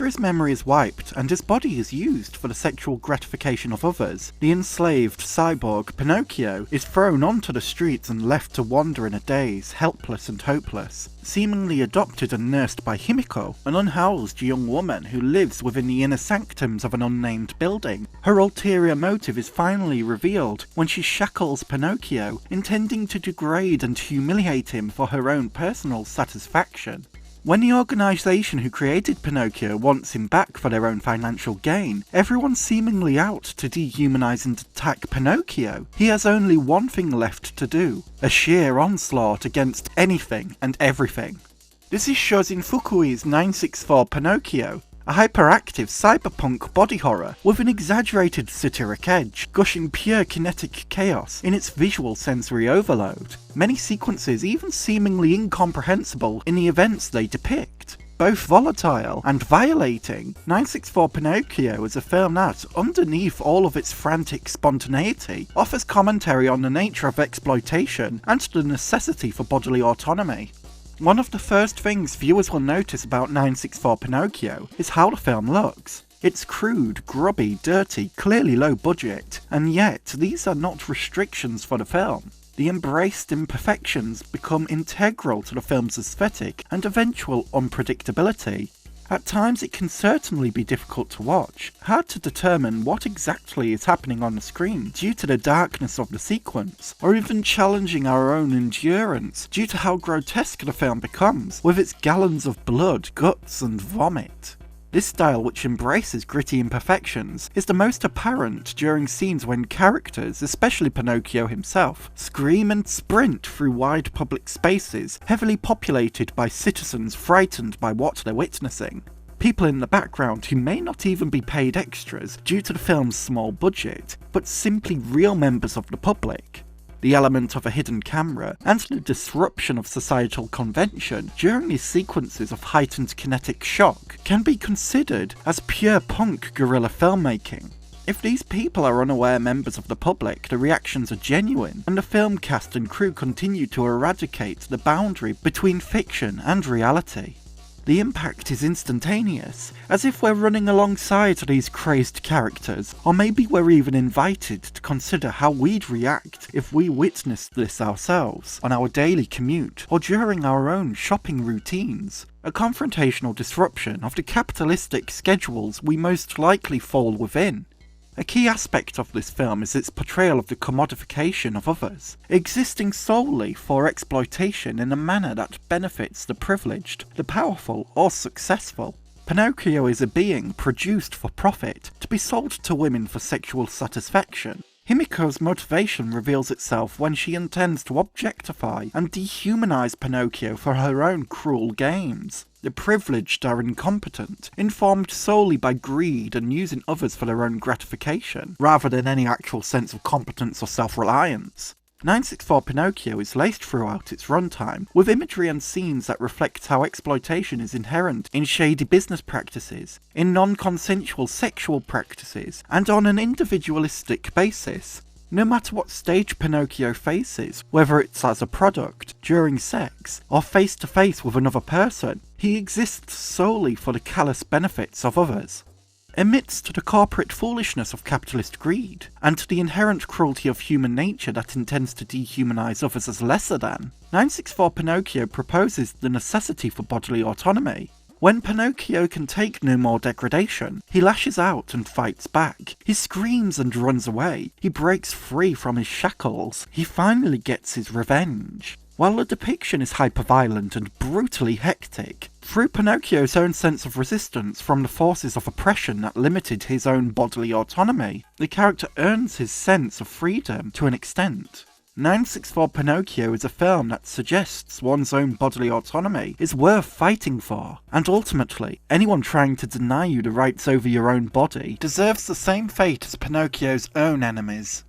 After his memory is wiped and his body is used for the sexual gratification of others, the enslaved cyborg Pinocchio is thrown onto the streets and left to wander in a daze, helpless and hopeless, seemingly adopted and nursed by Himiko, an unhoused young woman who lives within the inner sanctums of an unnamed building. Her ulterior motive is finally revealed when she shackles Pinocchio, intending to degrade and humiliate him for her own personal satisfaction. When the organisation who created Pinocchio wants him back for their own financial gain, everyone's seemingly out to dehumanise and attack Pinocchio. He has only one thing left to do, a sheer onslaught against anything and everything. This is Shozin Fukui's 964 Pinocchio, a hyperactive cyberpunk body horror with an exaggerated satiric edge, gushing pure kinetic chaos in its visual sensory overload. Many sequences even seemingly incomprehensible in the events they depict. Both volatile and violating, 964 Pinocchio is a film that, underneath all of its frantic spontaneity, offers commentary on the nature of exploitation and the necessity for bodily autonomy. One of the first things viewers will notice about 964 Pinocchio is how the film looks. It's crude, grubby, dirty, clearly low budget, and yet these are not restrictions for the film. The embraced imperfections become integral to the film's aesthetic and eventual unpredictability. At times it can certainly be difficult to watch, hard to determine what exactly is happening on the screen due to the darkness of the sequence, or even challenging our own endurance due to how grotesque the film becomes, with its gallons of blood, guts and vomit. This style, which embraces gritty imperfections, is the most apparent during scenes when characters, especially Pinocchio himself, scream and sprint through wide public spaces, heavily populated by citizens frightened by what they're witnessing. People in the background who may not even be paid extras due to the film's small budget, but simply real members of the public. The element of a hidden camera, and the disruption of societal convention during these sequences of heightened kinetic shock can be considered as pure punk guerrilla filmmaking. If these people are unaware members of the public, the reactions are genuine, and the film cast and crew continue to eradicate the boundary between fiction and reality. The impact is instantaneous, as if we're running alongside these crazed characters, or maybe we're even invited to consider how we'd react if we witnessed this ourselves, on our daily commute, or during our own shopping routines. A confrontational disruption of the capitalistic schedules we most likely fall within. A key aspect of this film is its portrayal of the commodification of others, existing solely for exploitation in a manner that benefits the privileged, the powerful, or successful. Pinocchio is a being produced for profit, to be sold to women for sexual satisfaction. Himiko's motivation reveals itself when she intends to objectify and dehumanize Pinocchio for her own cruel gains. The privileged are incompetent, informed solely by greed and using others for their own gratification, rather than any actual sense of competence or self-reliance. 964 Pinocchio is laced throughout its runtime with imagery and scenes that reflect how exploitation is inherent in shady business practices, in non-consensual sexual practices, and on an individualistic basis. No matter what stage Pinocchio faces, whether it's as a product, during sex, or face to face with another person, he exists solely for the callous benefits of others. Amidst the corporate foolishness of capitalist greed, and the inherent cruelty of human nature that intends to dehumanize others as lesser than, 964 Pinocchio proposes the necessity for bodily autonomy. When Pinocchio can take no more degradation, he lashes out and fights back. He screams and runs away. He breaks free from his shackles. He finally gets his revenge. While the depiction is hyper-violent and brutally hectic, through Pinocchio's own sense of resistance from the forces of oppression that limited his own bodily autonomy, the character earns his sense of freedom to an extent. 964 Pinocchio is a film that suggests one's own bodily autonomy is worth fighting for, and ultimately, anyone trying to deny you the rights over your own body deserves the same fate as Pinocchio's own enemies.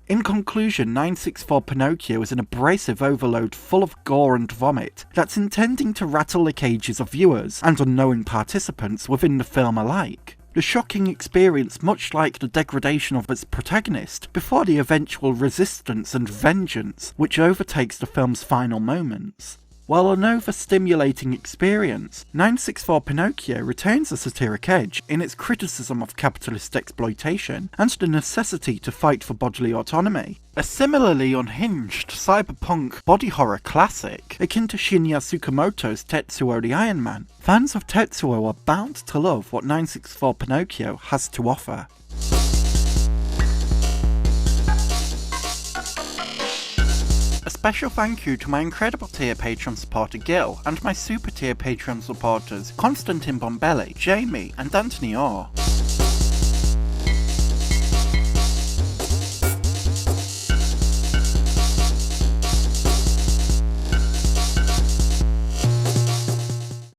In conclusion, 964 Pinocchio is an abrasive overload full of gore and vomit that's intending to rattle the cages of viewers and unknowing participants within the film alike. The shocking experience much like the degradation of its protagonist before the eventual resistance and vengeance which overtakes the film's final moments. While an overstimulating experience, 964 Pinocchio retains a satiric edge in its criticism of capitalist exploitation and the necessity to fight for bodily autonomy. A similarly unhinged cyberpunk body horror classic, akin to Shinya Tsukamoto's Tetsuo the Iron Man, fans of Tetsuo are bound to love what 964 Pinocchio has to offer. A special thank you to my incredible tier Patreon supporter Gil, and my super tier Patreon supporters Konstantin Bombelli, Jamie, and Anthony Orr.